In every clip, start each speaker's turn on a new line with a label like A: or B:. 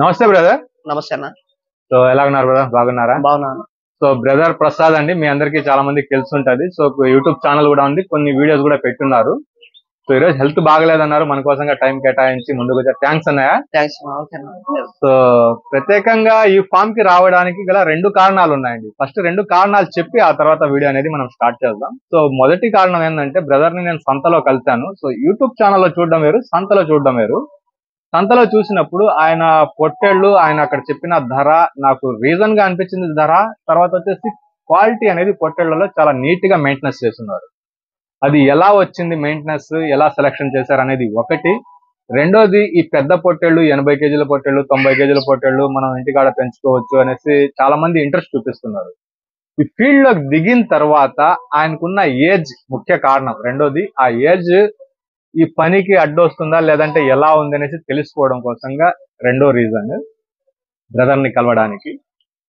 A: నమస్తే బ్రదర్.
B: నమస్తే అన్న.
A: సో ఎలా ఉన్నారు బ్రదర్? బాగున్నారా?
B: బాగున్నాను.
A: సో బ్రదర్ ప్రసాద్ అండి, మీ అందరికి చాలా మందికి తెలుసుంటది. సో యూట్యూబ్ ఛానల్ కూడా ఉంది, కొన్ని వీడియోస్ కూడా పెట్టున్నారు. సో ఈరోజు హెల్త్ బాగలేదన్నారు, మన కోసంగా టైం కేటాయించి ముందుకు వచ్చారు. థ్యాంక్స్ అన్నయ్య.
B: థ్యాంక్స్. ఓకే అన్న.
A: సో ప్రత్యేకంగా ఈ ఫామ్ కి రావడానికి గల రెండు కారణాలు ఉన్నాయండి. ఫస్ట్ రెండు కారణాలు చెప్పి ఆ తర్వాత వీడియో అనేది మనం స్టార్ట్ చేద్దాం. సో మొదటి కారణం ఏంటంటే, బ్రదర్ ని నేను సంతలో కలిశాను. సో యూట్యూబ్ ఛానల్లో చూడడం వేరు, సంతలో చూడడం వేరు. సంతలో చూసినప్పుడు ఆయన పొట్టేళ్ళు, ఆయన అక్కడ చెప్పిన ధర నాకు రీజన్ గా అనిపించింది ధర. తర్వాత వచ్చేసి క్వాలిటీ అనేది పొట్టేళ్లలో చాలా నీట్ గా మెయింటెనెన్స్ చేస్తున్నారు. అది ఎలా వచ్చింది మెయింటెనెన్స్, ఎలా సెలెక్షన్ చేశారు అనేది ఒకటి. రెండోది, ఈ పెద్ద పొట్టేళ్లు 80 కేజీల పొట్టేళ్లు, 90 కేజీల పొట్టేళ్లు మనం ఇంటికాడ పెంచుకోవచ్చు అనేసి చాలా మంది ఇంట్రెస్ట్ చూపిస్తున్నారు. ఈ ఫీల్డ్ లోకి దిగిన తర్వాత ఆయనకున్న ఏజ్ ముఖ్య కారణం. రెండోది, ఆ ఏజ్ ఈ పనికి అడ్డొస్తుందా లేదంటే ఎలా ఉంది అనేసి తెలుసుకోవడం కోసంగా రెండో రీజన్ బ్రదర్ ని కలవడానికి.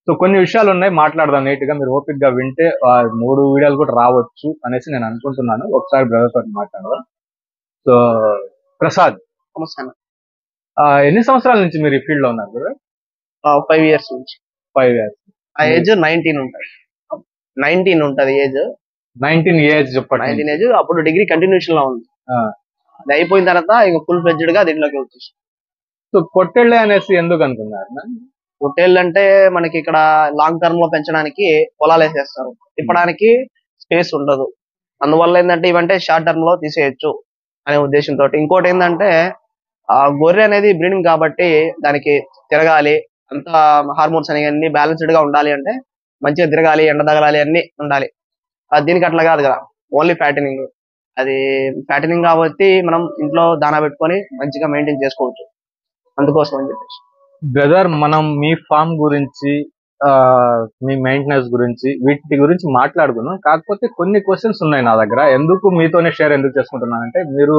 A: సో కొన్ని విషయాలు ఉన్నాయి, మాట్లాడదాం నీట్ గా. మీరు ఓపిక్ గా వింటే ఆ 3 వీడియోలు కూడా రావచ్చు అనేసి నేను అనుకుంటున్నాను. ఒకసారి బ్రదర్ తోటి మాట్లాడదాం. సో ప్రసాద్,
B: నమస్తే అన్న.
A: ఎన్ని సంవత్సరాల నుంచి మీరు ఈ ఫీల్డ్ లో ఉన్నారు బ్రదర్?
B: 5 years నుంచి.
A: 5 years.
B: ఆ ఏజ్ 19 ఉంటది. 19 ఉంటది ఏజ్.
A: 19 ఏజ్ చెప్పండి.
B: 19 ఏజ్. అప్పుడు డిగ్రీ కంటిన్యూషన్ లో ఉంది. అది అయిపోయిన తర్వాత ఇక ఫుల్ ఫ్లెడ్జ్డ్ గా దీంట్లోకి వచ్చేసి.
A: సో పొట్టేళ్ళే అనేసి ఎందుకు అనుకున్నారు?
B: పొట్టేళ్ళు అంటే మనకి ఇక్కడ లాంగ్ టర్మ్ లో పెంచడానికి పొలాలు వేసేస్తారు, తిప్పడానికి స్పేస్ ఉండదు. అందువల్ల ఏంటంటే ఇవంటే షార్ట్ టర్మ్ లో తీసేయచ్చు అనే ఉద్దేశంతో. ఇంకోటి ఏంటంటే ఆ గొర్రె అనేది బ్రీడింగ్ కాబట్టి దానికి తిరగాలి, అంతా హార్మోన్స్ అనేవి బ్యాలెన్స్డ్ గా ఉండాలి, అంటే మంచిగా తిరగాలి, ఎండ తగలాలి, అన్ని ఉండాలి. దీనికి అట్లా కాదు కదా, ఓన్లీ ఫ్యాటనింగ్. అది ఫ్యాటనింగ్ కాబట్టి మనం ఇంట్లో దానా పెట్టుకొని మంచిగా మెయింటైన్ చేసుకోవచ్చు. అందుకోసం అని చెప్పేసి
A: బ్రదర్, మనం మీ ఫామ్ గురించి, మీ మెయింటెనెన్స్ గురించి, వీటి గురించి మాట్లాడుకున్నాం. కాకపోతే కొన్ని క్వశ్చన్స్ ఉన్నాయి నా దగ్గర. ఎందుకు మీతోనే షేర్ ఎందుకు చేసుకుంటున్నానంటే, మీరు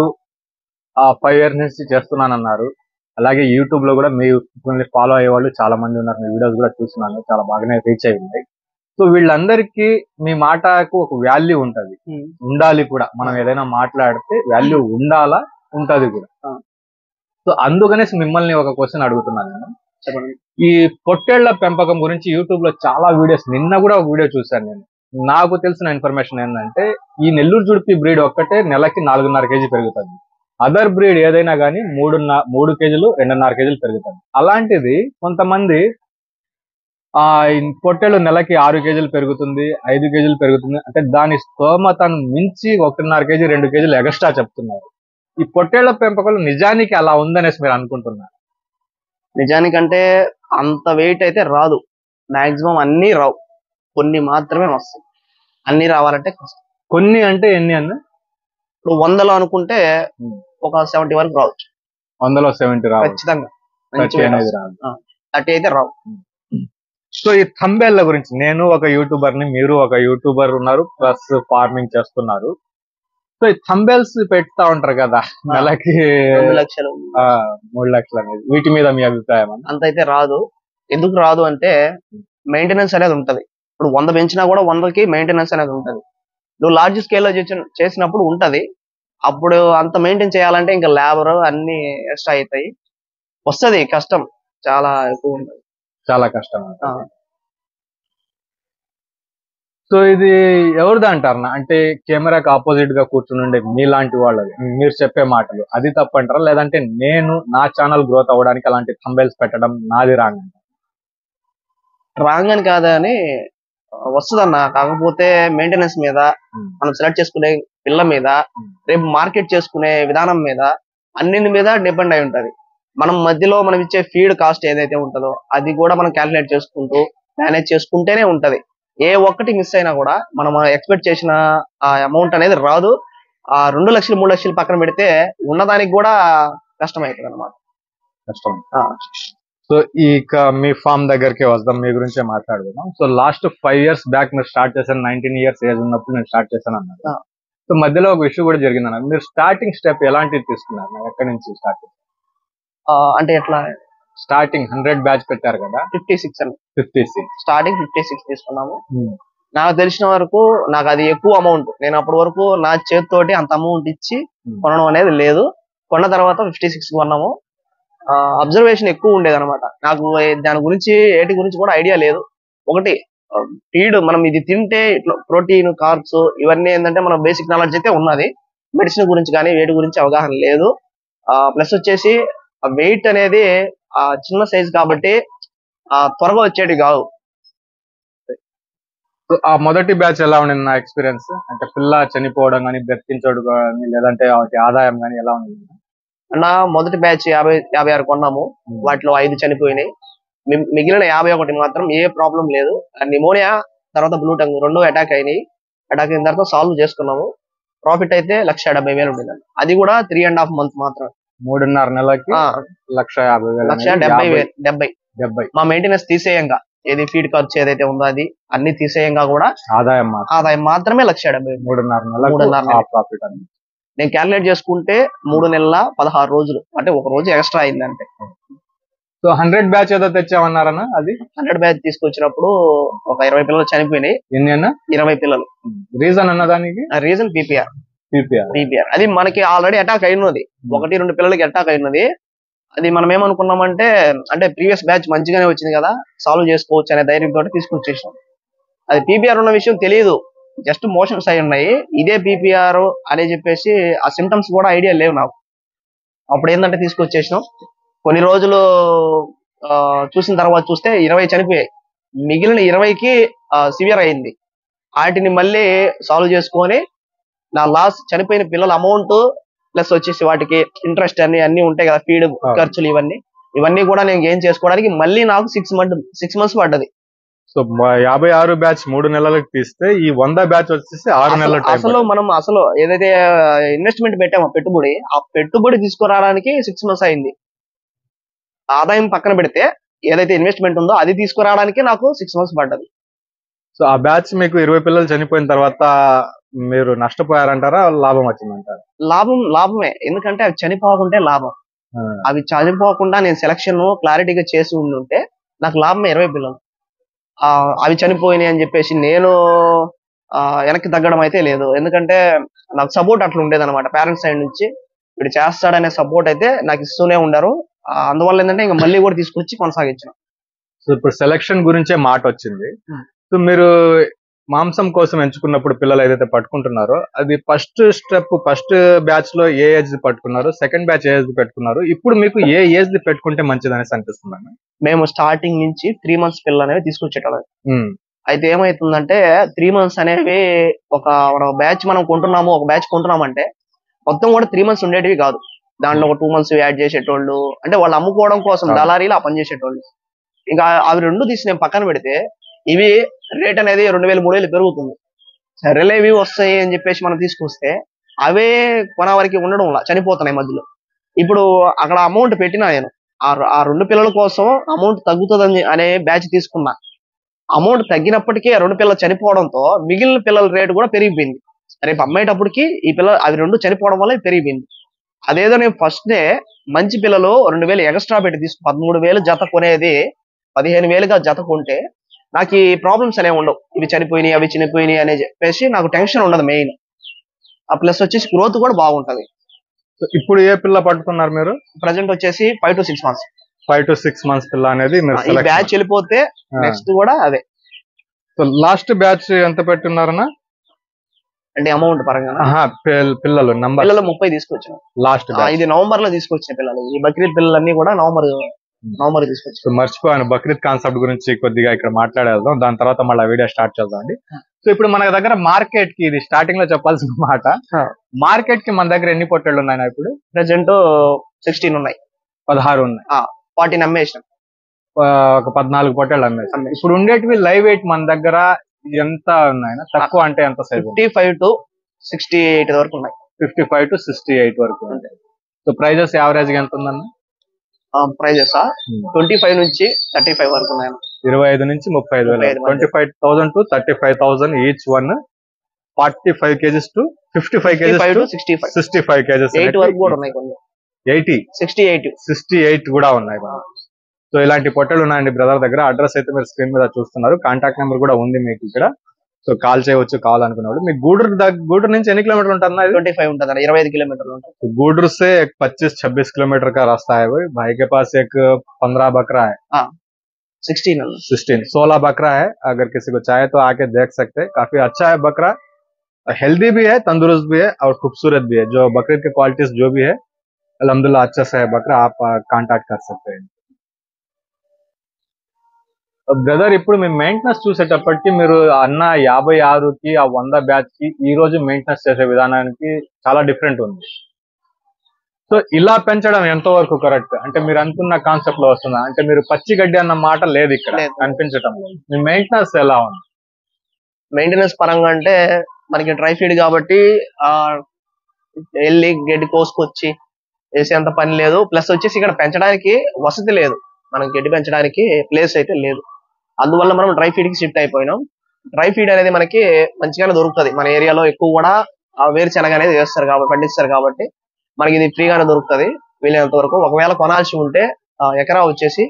A: 5 years నుంచి చేస్తున్నానన్నారు. అలాగే యూట్యూబ్ లో కూడా మిమ్మల్ని ఫాలో అయ్యే వాళ్ళు చాలా మంది ఉన్నారు. మీ వీడియోస్ కూడా చూస్తున్నాను, చాలా బాగానే రీచ్ అయి ఉన్నాయి. సో వీళ్ళందరికీ మీ మాటకు ఒక వాల్యూ ఉంటది, ఉండాలి కూడా. మనం ఏదైనా మాట్లాడితే వాల్యూ ఉండాలా, ఉంటది కూడా. సో అందుకనేసి మిమ్మల్ని ఒక క్వశ్చన్ అడుగుతున్నాను నేను.
B: చెప్పండి.
A: ఈ పొట్టేళ్ల పెంపకం గురించి యూట్యూబ్ లో చాలా వీడియోస్, నిన్న కూడా ఒక వీడియో చూశాను నేను. నాకు తెలిసిన ఇన్ఫర్మేషన్ ఏంటంటే, ఈ నెల్లూరు జుడిపి బ్రీడ్ ఒక్కటే నెలకి 4.5 కేజీ పెరుగుతుంది. అదర్ బ్రీడ్ ఏదైనా కానీ 3 కేజీలు 2.5 కేజీలు పెరుగుతుంది. అలాంటిది కొంతమంది ఈ పొట్టేళ్ళు నెలకి 6 కేజీలు పెరుగుతుంది, 5 కేజీలు పెరుగుతుంది అంటే దాని స్తోమతను మించి 1.5 కేజీ 2 కేజీలు ఎక్స్ట్రా చెప్తున్నారు. ఈ పొట్టేళ్ల పెంపకంలో నిజానికి అలా ఉందనేసి మీరు అనుకుంటున్నారు?
B: నిజానికంటే అంత వెయిట్ అయితే రాదు. మాక్సిమం అన్ని రావు, కొన్ని మాత్రమే వస్తాయి. అన్ని రావాలంటే కష్టం.
A: కొన్ని అంటే ఎన్ని అన్న?
B: ఇప్పుడు 100లో అనుకుంటే ఒక 70 వరకు రావచ్చు.
A: 100లో 70 రావు
B: ఖచ్చితంగా.
A: 30 అనేది రాదు.
B: 30 అయితే రావు.
A: సో ఈ థంబేళ్ల గురించి, నేను ఒక యూట్యూబర్ ని, మీరు ఒక యూట్యూబర్ ఉన్నారు, ప్లస్ ఫార్మింగ్ చేస్తున్నారు. సో ఈ థంబేల్స్ పెడతా ఉంటారు కదా నెలకి
B: 2 లక్షలు
A: 3 లక్షలు అనేది, వీటి మీద మీ అభిప్రాయం?
B: అంత అయితే రాదు. ఎందుకు రాదు అంటే మెయింటెనెన్స్ అనేది ఉంటది. ఇప్పుడు 100 పెంచినా కూడా 100కి మెయింటెనెన్స్ అనేది ఉంటది. నువ్వు లార్జ్ స్కేల్ లో చేసినప్పుడు ఉంటది. అప్పుడు అంత మెయింటైన్ చేయాలంటే ఇంకా లేబర్ అన్ని ఎక్స్ట్రా అవుతాయి. వస్తది కష్టం, చాలా ఎక్కువ ఉంటది.
A: చాలా కష్టం. సో ఇది ఎవరిది అంటారు? అంటే కెమెరాకి ఆపోజిట్ గా కూర్చుని మీలాంటి వాళ్ళది, మీరు చెప్పే మాటలు అది తప్పంటారా? లేదంటే నేను నా ఛానల్ గ్రోత్ అవ్వడానికి అలాంటి థంబైల్స్ పెట్టడం నాది రాంగ్ అంటారా?
B: రాంగ్ అని కాదని వస్తుందన్న. కాకపోతే మెయింటెనెన్స్ మీద, మనం సెలెక్ట్ చేసుకునే పిల్ల మీద, రేపు మార్కెట్ చేసుకునే విధానం మీద, అన్నింటి మీద డిపెండ్ అయి ఉంటది. మనం మధ్యలో మనం ఇచ్చే ఫీడ్ కాస్ట్ ఏదైతే ఉంటుందో అది కూడా మనం క్యాలిక్యులేట్ చేసుకుంటూ మేనేజ్ చేసుకుంటేనే ఉంటది. ఏ ఒక్కటి మిస్ అయినా కూడా మనం ఎక్స్పెక్ట్ చేసిన ఆ అమౌంట్ అనేది రాదు. ఆ 2 లక్షలు 3 లక్షలు పక్కన పెడితే ఉన్నదానికి కూడా కష్టం అవుతుంది అనమాట.
A: కష్టం. సో ఇక మీ ఫామ్ దగ్గరికి వద్దాం, మీ గురించే మాట్లాడుకుందాం. సో లాస్ట్ 5 years బ్యాక్ మీరు స్టార్ట్ చేశాను. 19 years ఏజ్ ఉన్నప్పుడు నేను స్టార్ట్ చేశాను అన్నారు. సో మధ్యలో ఒక ఇష్యూ కూడా జరిగింది అన్నారు. మీరు స్టార్టింగ్ స్టెప్ ఎలాంటివి తీసుకున్నారు? ఎక్కడి నుంచి స్టార్ట్ చేశారు?
B: అంటే ఎట్లా?
A: స్టార్టింగ్ 100 బ్యాచ్ పెట్టారు కదా,
B: 56 అని.
A: 56
B: స్టార్టింగ్ 56 తీసుకున్నాము. నాకు తెలిసిన వరకు నాకు అది ఎక్కువ అమౌంట్. నేను అప్పటి వరకు నా చేతితోటి అంత అమౌంట్ ఇచ్చి కొనడం అనేది లేదు. కొన్న తర్వాత 56 కొన్నాము. అబ్జర్వేషన్ ఎక్కువ ఉండేది అనమాట. నాకు దాని గురించి ఏటి గురించి కూడా ఐడియా లేదు. ఒకటి ఫీడ్ మనం ఇది తింటే ఇట్లా ప్రోటీన్ కార్బ్స్ ఇవన్నీ ఏంటంటే మనం బేసిక్ నాలెడ్జ్ అయితే ఉన్నది. మెడిసిన్ గురించి కానీ వేటి గురించి అవగాహన లేదు. ప్లస్ వచ్చేసి వెయిట్ అనేది చిన్న సైజ్ కాబట్టి త్వరగా వచ్చేటి కావు.
A: ఆ మొదటి బ్యాచ్ ఎలా ఉండింది నా ఎక్స్పీరియన్స్? అంటే పిల్ల చనిపోవడం కానీ బ్రతికించడం కానీ లేదంటే వాటి ఆదాయం కానీ ఎలా ఉంది?
B: అన్న మొదటి బ్యాచ్ 56 కొన్నాము. వాటిలో 5 చనిపోయినాయి. మిగిలిన 51 మాత్రం ఏ ప్రాబ్లం లేదు. నిమోనియా తర్వాత బ్లూ టంగ్ 2 అటాక్ అయినాయి. అటాక్ అయిన తర్వాత సాల్వ్ చేసుకున్నాము. ప్రాఫిట్ అయితే 1,70,000 ఉండిందండి. అది కూడా 3.5 months మాత్రం.
A: 3.5 నెలలకి 1,50,000.
B: 1,70,000. మా మెయింటెనెన్స్ తీసేయంగా ఏది ఫీడ్ ఖర్చు ఏదైతే ఉందో అది అన్ని తీసేయంగా కూడా
A: ఆదాయం
B: మాత్రమే 1,70,000.
A: 3.5 నెలలకు ప్రాఫిట్ అండి.
B: నేను క్యాలిక్యులేట్ చేసుకుంటే 3 నెలల 16 రోజులు అంటే ఒక రోజు ఎక్స్ట్రా అయిందంటే.
A: సో 100 బ్యాచ్ ఏదో తెచ్చామన్నారన్నా? అది
B: 100 బ్యాచ్ తీసుకొచ్చినప్పుడు ఒక 20 పిల్లలు చనిపోయినాయి.
A: ఎన్ని అన్న?
B: 20 పిల్లలు.
A: రీజన్ అన్న దానికి?
B: Reason PPR. అది మనకి ఆల్రెడీ అటాక్ అయినది. 1-2 పిల్లలకి అటాక్ అయినది. అది మనం ఏమనుకున్నామంటే అంటే ప్రీవియస్ బ్యాచ్ మంచిగానే వచ్చింది కదా, సాల్వ్ చేసుకోవచ్చు అనే ధైర్యంతో తీసుకొచ్చేసాం. అది పీపీఆర్ ఉన్న విషయం తెలియదు. జస్ట్ మోషన్స్ అయి ఉన్నాయి. ఇదే పీపీఆర్ అని చెప్పేసి ఆ సిమ్టమ్స్ కూడా ఐడియా లేవు నాకు. అప్పుడు ఏంటంటే తీసుకొచ్చేసినాం. కొన్ని రోజులు చూసిన తర్వాత చూస్తే 20 చనిపోయాయి. మిగిలిన 20కి సివియర్ అయింది. వాటిని మళ్ళీ సాల్వ్ చేసుకొని నా లాస్ చనిపోయిన పిల్లల అమౌంట్ ప్లస్ వచ్చేసి వాటికి ఇంట్రెస్ట్ అన్ని ఉంటాయి కదా, ఫీడ్ ఖర్చులు ఇవన్నీ కూడా నేను గెయిన్ చేసుకోవడానికి మళ్ళీ నాకు 6 months పడ్డది.
A: సో 56 బ్యాచ్ 3 నెలలకు తీస్తే ఈ 100 బ్యాచ్ వచ్చేసి 6 నెలల టైం.
B: అసలు ఏదైతే ఇన్వెస్ట్మెంట్ పెట్టామో పెట్టుబడి, ఆ పెట్టుబడి తీసుకురావడానికి 6 months అయింది. ఆదాయం పక్కన పెడితే ఏదైతే ఇన్వెస్ట్మెంట్ ఉందో అది తీసుకురావడానికి నాకు 6 months పడ్డది.
A: సో ఆ బ్యాచ్ మీకు 20 పిల్లలు చనిపోయిన తర్వాత మీరు నష్టపోయారంటారా, లాభం వచ్చిందంటారా?
B: లాభమే. ఎందుకంటే అవి చనిపోకుంటే లాభం. అవి చనిపోకుండా నేను సెలక్షన్ క్లారిటీగా చేసి ఉంటే నాకు లాభమే 20 పిల్లలు. అవి చనిపోయినాయి అని చెప్పేసి నేను వెనక్కి తగ్గడం అయితే లేదు. ఎందుకంటే నాకు సపోర్ట్ అట్లా ఉండేది అనమాట. పేరెంట్స్ సైడ్ నుంచి వీడు చేస్తాడనే సపోర్ట్ అయితే నాకు ఇస్తూనే ఉండరు. అందువల్ల ఏంటంటే ఇంకా మళ్ళీ కూడా తీసుకొచ్చి కొనసాగించిన.
A: సో ఇప్పుడు సెలక్షన్ గురించే మాట వచ్చింది. సో మీరు మాంసం కోసం ఎంచుకున్నప్పుడు పిల్లలు ఏదైతే పట్టుకుంటున్నారో అది ఫస్ట్ బ్యాచ్ లో ఏ ఏజ్ పట్టుకున్నారు, సెకండ్ బ్యాచ్ ఏ ఏజ్ పెట్టుకున్నారు, ఇప్పుడు మీకు ఏ ఏజ్ పెట్టుకుంటే మంచిది అనేసి అనిపిస్తుంది? మేము
B: స్టార్టింగ్ నుంచి 3 months పిల్లలు అనేవి తీసుకొచ్చేటం. అయితే ఏమైతుందంటే 3 months అనేవి ఒక బ్యాచ్ మనం కొంటున్నాము, ఒక బ్యాచ్ కొంటున్నామంటే మొత్తం కూడా 3 months ఉండేటివి కాదు. దాంట్లో ఒక 2 months యాడ్ చేసేటోళ్ళు, అంటే వాళ్ళు అమ్ముకోవడం కోసం దళారీలు పనిచేసేటోళ్ళు. ఇంకా అవి రెండు తీసి నేను పక్కన పెడితే ఇవి రేట్ అనేది 2,000-3,000 పెరుగుతుంది. సరేలే ఇవి వస్తాయి అని చెప్పేసి మనం తీసుకొస్తే అవే కొన వరకు ఉండడం చనిపోతున్నాయి మధ్యలో. ఇప్పుడు అక్కడ అమౌంట్ పెట్టినా నేను ఆ 2 పిల్లల కోసం అమౌంట్ తగ్గుతుందని అనే బ్యాచ్ తీసుకున్నా. అమౌంట్ తగ్గినప్పటికీ ఆ 2 పిల్లలు చనిపోవడంతో మిగిలిన పిల్లల రేటు కూడా పెరిగిపోయింది. రేపు అమ్మేటప్పటికి అవి 2 చనిపోవడం వల్ల పెరిగిపోయింది. అదేదో నేను ఫస్ట్ డే మంచి పిల్లలు 2,000 ఎక్స్ట్రా పెట్టి 13,000 జత కొనేది 15,000గా జత కొంటే నాకు ఈ ప్రాబ్లమ్స్ అనేవి ఉండవు. ఇవి చనిపోయినాయి అవి చనిపోయినాయి అనే చెప్పేసి నాకు టెన్షన్ ఉండదు మెయిన్. ఆ ప్లస్ వచ్చేసి గ్రోత్ కూడా బాగుంటది.
A: ఇప్పుడు ఏ పిల్ల పట్టుకున్నారు మీరు?
B: ప్రెసెంట్ వచ్చేసి 5 to 6 months.
A: 5 to 6 months పిల్ల అనేది
B: ఈ బ్యాచ్ వెళ్ళిపోతే నెక్స్ట్ కూడా అదే.
A: సో లాస్ట్ బ్యాచ్ ఎంత పెట్టున్నారన్నా?
B: అంటే అమౌంట్ పరంగా
A: పిల్లలు
B: 30 తీసుకొచ్చాను లాస్ట్. ఇది నవంబర్ లో తీసుకొచ్చిన పిల్లలు. ఈ బక్రీద్ పిల్లలన్నీ కూడా నవంబర్ తీసుకొచ్చాను.
A: మర్చిపోయాను బక్రీద్ కాన్సెప్ట్ గురించి కొద్దిగా ఇక్కడ మాట్లాడేద్దాం, దాని తర్వాత మళ్ళీ వీడియో స్టార్ట్ చేద్దాం అండి. సో ఇప్పుడు మన దగ్గర మార్కెట్ కి, ఇది స్టార్టింగ్ లో చెప్పాల్సిన మాట, మార్కెట్ కి మన దగ్గర ఎన్ని పొట్టేళ్ళు ఉన్నాయి ఇప్పుడు?
B: ప్రెసెంట్ 16 ఉన్నాయి.
A: 16 ఉన్నాయి.
B: 14 అమ్మేసాం.
A: ఒక 14 పొట్టేళ్ళు అమ్మేసాం. ఇప్పుడు ఉండేటివి లైవ్ వెయిట్ మన దగ్గర ఎంత ఉన్నాయి? తక్కువ అంటే ఎంత సైజ్?
B: 55 to 68 వరకు ఉన్నాయి.
A: 55 to 68 వరకు ఉంటాయి. సో ప్రైజెస్ యావరేజ్ గా ఎంత ఉందన్న?
B: ప్రైజెస్ 25 నుంచి 35 వరకు ఉన్నాయి.
A: 25 నుంచి 35,000. 25,000 to 35,000 each one. 45 kgs to 55 kgs to 65 kgs.
B: 8 వరకు కూడా ఉన్నాయి. కొన్ని
A: 68 కూడా ఉన్నాయి. సో ఇలాంటి పొట్టలు ఉన్నాయండి బ్రదర్ దగ్గర. అడ్రస్ అయితే మీరు స్క్రీన్ మీద చూస్తున్నారు, కాంటాక్ట్ నెంబర్ కూడా ఉంది మీకు ఇక్కడ. సో కాల్ చేయవచ్చు కావాలనుకున్నాడు. మీ गूडूर నుంచి ఎన్ని కిలోमीटर ఉంటుంది?
B: 25 ఉంటుంది అన్న, 25 किलोमीटर ఉంటుంది.
A: तो गूडूर से 25-26 किलोमीटर का रास्ता है। भाई भाई के पास एक 15 बकरा है। 16 बकरा है। अगर किसी को चाहे तो आके देख सकते हैं। काफी अच्छा है बकरा, हेल्दी भी है, तंदुरुस्त भी है और खूबसूरत भी है। जो बकरीद की क्वालिटीज जो भी है अल्हम्दुलिल्लाह अच्छा सा है बकरा। आप कांटेक्ट कर सकते हैं। బ్రదర్ ఇప్పుడు మీ మెయింటెనెన్స్ చూసేటప్పటికి మీరు అన్న 56కి ఆ 100 బ్యాచ్ కి ఈ రోజు మెయింటెనెన్స్ చేసే విధానానికి చాలా డిఫరెంట్ ఉంది. సో ఇలా పెంచడం ఎంత వరకు కరెక్ట్? అంటే మీరు అనుకున్న కాన్సెప్ట్ లో వస్తుందా? అంటే మీరు పచ్చి గడ్డి అన్న మాట లేదు ఇక్కడ కనిపించటం. మీ మెయింటెనెన్స్ ఎలా ఉంది?
B: మెయింటెనెన్స్ పరంగా అంటే మనకి డ్రై ఫీడ్ కాబట్టి వెళ్ళి గడ్డి కోసుకొచ్చి వేసేంత పని లేదు. ప్లస్ వచ్చేసి ఇక్కడ పెంచడానికి వసతి లేదు, మనం గడ్డి పెంచడానికి ప్లేస్ అయితే లేదు. అందువల్ల మనం డ్రై ఫీడ్ కి షిఫ్ట్ అయిపోయినాం. డ్రై ఫీడ్ అనేది మనకి మంచిగానే దొరుకుతుంది. మన ఏరియాలో ఎక్కువ కూడా వేరుశనగ అనేది వేస్తారు కాబట్టి, పండిస్తారు కాబట్టి మనకి ఇది ఫ్రీగానే దొరుకుతుంది వీలైనంత వరకు. ఒకవేళ కొనాల్సి ఉంటే ఎకరా వచ్చేసి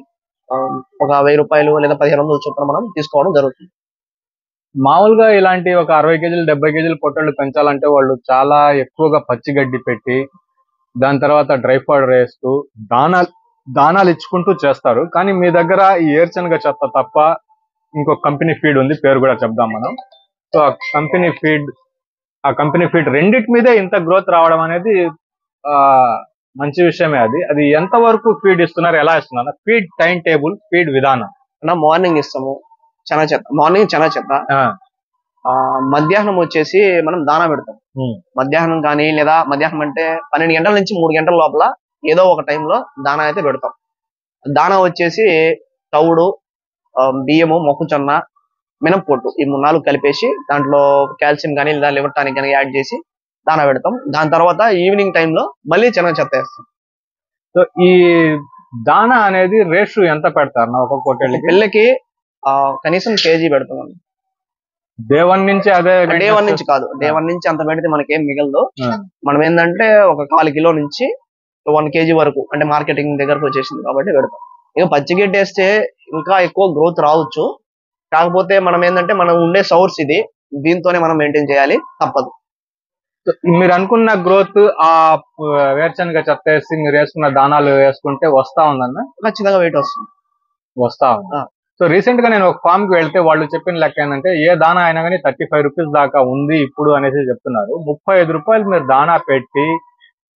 B: ఒక 1000 రూపాయలు లేదా 1500 చొప్పున మనం తీసుకోవడం జరుగుతుంది.
A: మామూలుగా ఇలాంటి ఒక 60 కేజీలు 70 కేజీలు పొట్టళ్ళు పెంచాలంటే వాళ్ళు చాలా ఎక్కువగా పచ్చి గడ్డి పెట్టి దాని తర్వాత డ్రై పౌడర్ వేస్తూ దానాలు ఇచ్చుకుంటూ చేస్తారు. కానీ మీ దగ్గర ఈ ఏరుశనగ చెత్త తప్ప ఇంకో కంపెనీ ఫీడ్ ఉంది, పేరు కూడా చెప్దాం మనం. సో ఆ కంపెనీ ఫీడ్ రెండిటి మీదే ఇంత గ్రోత్ రావడం అనేది మంచి విషయమే. అది ఎంత వరకు ఫీడ్ ఇస్తున్నారు, ఎలా ఇస్తున్నారు? ఫీడ్ టైం టేబుల్, ఫీడ్ విధానం.
B: మార్నింగ్ ఇస్తాము మార్నింగ్ చెత్త, మధ్యాహ్నం వచ్చేసి మనం దానా పెడతాం. మధ్యాహ్నం కానీ లేదా మధ్యాహ్నం అంటే 12 గంటల నుంచి 3 గంటల లోపల ఏదో ఒక టైంలో దానా అయితే పెడతాం. దానా వచ్చేసి తవుడు, బియ్యము, మొక్కజొన్న, మినపొట్టు ఈ 3-4 కలిపేసి దాంట్లో కాల్షియం కానీ లేదా లివర్ టానిక్ కానీ యాడ్ చేసి దానా పెడతాం. దాని తర్వాత ఈవినింగ్ టైంలో మళ్ళీ చెత్త వేస్తాం.
A: సో ఈ దానా అనేది రేషు ఎంత పెడతారు ఒక్కొక్క పొట్టేళ్ళకి?
B: పిల్లకి కనీసం కేజీ పెడతాం.
A: డే 1 నుంచి
B: కాదు, డే 1 నుంచి అంత పెడితే మనకేం మిగలదు. మనం ఏంటంటే ఒక 1/4 కిలో నుంచి 1 kg వరకు అంటే మార్కెటింగ్ దగ్గరకు వచ్చేసింది కాబట్టి పెడతాం. ఇంకా పచ్చిగడ్డి వేస్తే ఇంకా ఎక్కువ గ్రోత్ రావచ్చు. కాకపోతే మనం ఏంటంటే మనం ఉండే సోర్స్ ఇది, దీంతోనే మనం మెయింటైన్ చేయాలి, తప్పదు.
A: మీరు అనుకున్న గ్రోత్ ఆ వేరుశనగ చెత్త వేసి మీరు వేసుకున్న దానాలు వేసుకుంటే వస్తా ఉందన్న?
B: ఖచ్చితంగా వెయిట్ వస్తా ఉంది.
A: సో రీసెంట్ గా నేను ఒక ఫామ్ కి వెళ్తే వాళ్ళు చెప్పిన లెక్క ఏంటంటే ఏ దానా అయినా కానీ 35 రూపీస్ దాకా ఉంది ఇప్పుడు అనేసి చెప్తున్నారు. 35 రూపాయలు మీరు దానా పెట్టి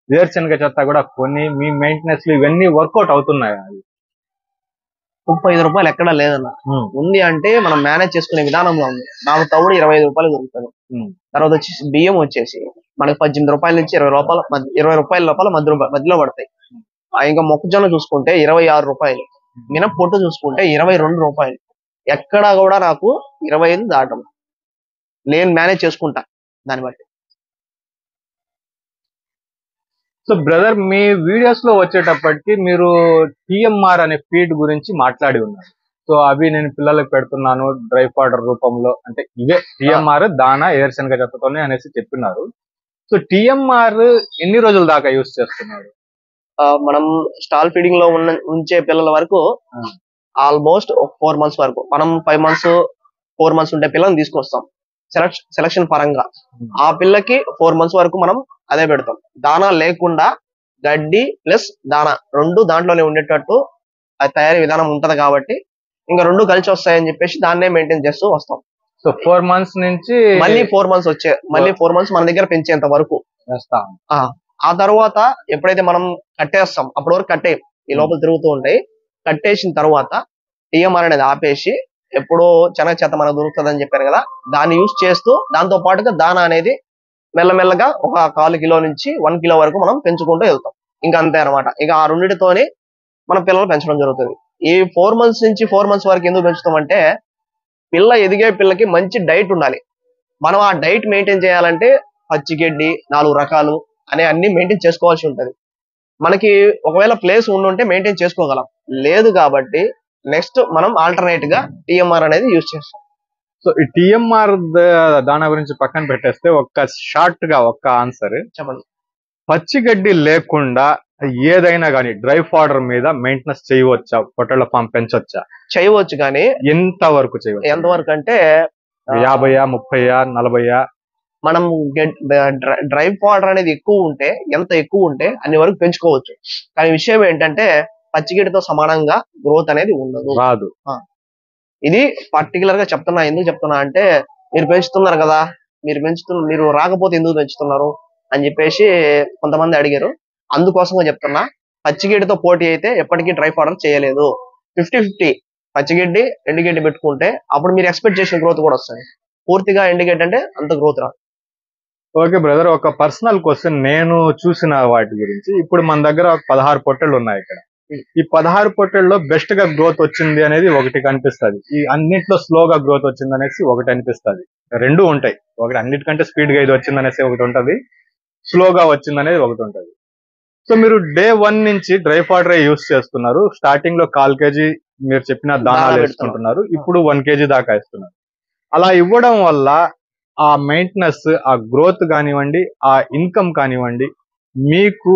A: వేరుశనగ చెత్త కూడా కొన్ని మీ మెయింటెనెన్స్ ఇవన్నీ వర్కౌట్ అవుతున్నాయి?
B: 35 రూపాయలు ఎక్కడా లేదన్న. ఉంది అంటే మనం మేనేజ్ చేసుకునే విధానంలో ఉంది. నాకు తవుడు 25 రూపాయలు దొరుకుతుంది. తర్వాత వచ్చేసి బియ్యం వచ్చేసి మనకి 18 రూపాయల నుంచి 20 రూపాయల లోపల మధ్యలో పడతాయి. ఇంకా మొక్కజొన్న చూసుకుంటే 26 రూపాయలు, మినపొట్టు చూసుకుంటే 22 రూపాయలు. ఎక్కడా కూడా నాకు 25 దాటం. నేను మేనేజ్ చేసుకుంటా దాన్ని బట్టి.
A: సో బ్రదర్, మీ వీడియోస్ లో వచ్చేటప్పటికి మీరు టిఎంఆర్ అనే ఫీడ్ గురించి మాట్లాడి ఉన్నారు. సో అవి నేను పిల్లలకు పెడుతున్నాను డ్రై పౌడర్ రూపంలో, అంటే ఇవే టిఎంఆర్ దానా ఏరుశనగ చెత్తతోనే అనేసి చెప్పినారు. సో టిఎంఆర్ ఎన్ని రోజుల దాకా యూజ్ చేస్తున్నారు?
B: మనం స్టాల్ ఫీడింగ్ లో ఉంచే పిల్లల వరకు ఆల్మోస్ట్ 4 months వరకు, మనం 5 months 4 months ఉండే పిల్లల్ని తీసుకొస్తాం సెలక్షన్ పరంగా. ఆ పిల్లకి 4 months వరకు మనం అదే పెడతాం. దానా లేకుండా గడ్డి ప్లస్ దానా రెండు దాంట్లోనే ఉండేటట్టు అది తయారీ విధానం ఉంటది కాబట్టి ఇంకా రెండు కలిసి వస్తాయని చెప్పేసి దాన్నే మెయింటైన్ చేస్తూ వస్తాం.
A: సో 4 months నుంచి
B: మళ్ళీ 4 months మన దగ్గర పెంచేంత వరకు
A: వేస్తాం.
B: ఆ తర్వాత ఎప్పుడైతే మనం కట్టేస్తాం అప్పటి వరకు కట్టేయం, ఈ లోపల తిరుగుతూ ఉంటాయి. కట్టేసిన తర్వాత టిఎంఆర్ అనేది ఆపేసి ఎప్పుడో చెనగ చెత్త మనకు దొరుకుతుంది అని చెప్పారు కదా, దాన్ని యూజ్ చేస్తూ దాంతో పాటుగా దానా అనేది మెల్లమెల్లగా ఒక 1/4 కిలో నుంచి 1 కిలో వరకు మనం పెంచుకుంటూ వెళ్తాం. ఇంకా అంతే అనమాట. ఇక ఆ రెండింటితోనే మన పిల్లలు పెంచడం జరుగుతుంది. ఈ 4 months నుంచి 4 months వరకు ఎందుకు పెంచుతామంటే పిల్ల ఎదిగే పిల్లకి మంచి డైట్ ఉండాలి. మనం ఆ డైట్ మెయింటైన్ చేయాలంటే పచ్చిగడ్డి 4 రకాలు అనే అన్ని మెయింటైన్ చేసుకోవాల్సి ఉంటది. మనకి ఒకవేళ ప్లేస్ ఉండుంటే మెయింటైన్ చేసుకోగలం, లేదు కాబట్టి నెక్స్ట్ మనం ఆల్టర్నేట్ గా టిఎంఆర్ అనేది యూజ్ చేస్తాం.
A: సో ఈ టిఎంఆర్ దానా గురించి పక్కన పెట్టేస్తే ఒక్క షార్ట్ గా ఒక్క ఆన్సర్
B: చెప్పండి.
A: పచ్చిగడ్డి లేకుండా ఏదైనా కానీ డ్రై పౌడర్ మీద మెయింటెనెన్స్ చేయవచ్చా? పొట్టల ఫామ్ పెంచొచ్చా?
B: చేయవచ్చు, కానీ
A: ఎంత వరకు చేయవచ్చు?
B: ఎంతవరకు అంటే
A: 50, 30, 40?
B: మనం డ్రై పౌడర్ అనేది ఎక్కువ ఉంటే, ఎంత ఎక్కువ ఉంటే అన్ని వరకు పెంచుకోవచ్చు. కానీ విషయం ఏంటంటే పచ్చిగడ్డితో సమానంగా గ్రోత్ అనేది ఉండదు,
A: రాదు.
B: ఇది పర్టికులర్ గా చెప్తున్నా. ఎందుకు చెప్తున్నా అంటే మీరు పెంచుతున్నారు కదా, మీరు రాకపోతే ఎందుకు పెంచుతున్నారు అని చెప్పేసి కొంతమంది అడిగారు. అందుకోసంగా చెప్తున్నా, పచ్చిగడ్డితో పోటీ అయితే ఎప్పటికీ డ్రై పౌడర్ చేయలేదు. 50-50 పచ్చిగడ్డి ఎండుగడ్డి పెట్టుకుంటే అప్పుడు మీరు ఎక్స్పెక్ట్ చేసిన గ్రోత్ కూడా వస్తుంది. పూర్తిగా ఎండుగడ్డి అంటే అంత గ్రోత్ రాదు.
A: ఓకే బ్రదర్, ఒక పర్సనల్ క్వశ్చన్ నేను చూసిన వాటి గురించి. ఇప్పుడు మన దగ్గర 16 పొట్టెళ్ళు ఉన్నాయి ఇక్కడ. ఈ 16 పొట్టెల్లో బెస్ట్ గా గ్రోత్ వచ్చింది అనేది ఒకటి కనిపిస్తుంది, ఈ అన్నిట్లో స్లోగా గ్రోత్ వచ్చింది అనేసి ఒకటి అనిపిస్తుంది. రెండు ఉంటాయి, ఒకటి అన్నిటికంటే స్పీడ్ గా ఇది వచ్చింది అనేసి ఒకటి ఉంటది, స్లోగా వచ్చింది అనేది ఒకటి ఉంటది. సో మీరు డే 1 నుంచి డ్రై పౌడర్ యూస్ చేస్తున్నారు. స్టార్టింగ్ లో 1/4 kg మీరు చెప్పిన దానాలు వేసుకుంటున్నారు, ఇప్పుడు 1 kg దాకా ఇస్తున్నారు. అలా ఇవ్వడం వల్ల ఆ మెయింటెనెన్స్, ఆ గ్రోత్ కానివ్వండి, ఆ ఇన్కమ్ కానివ్వండి, మీకు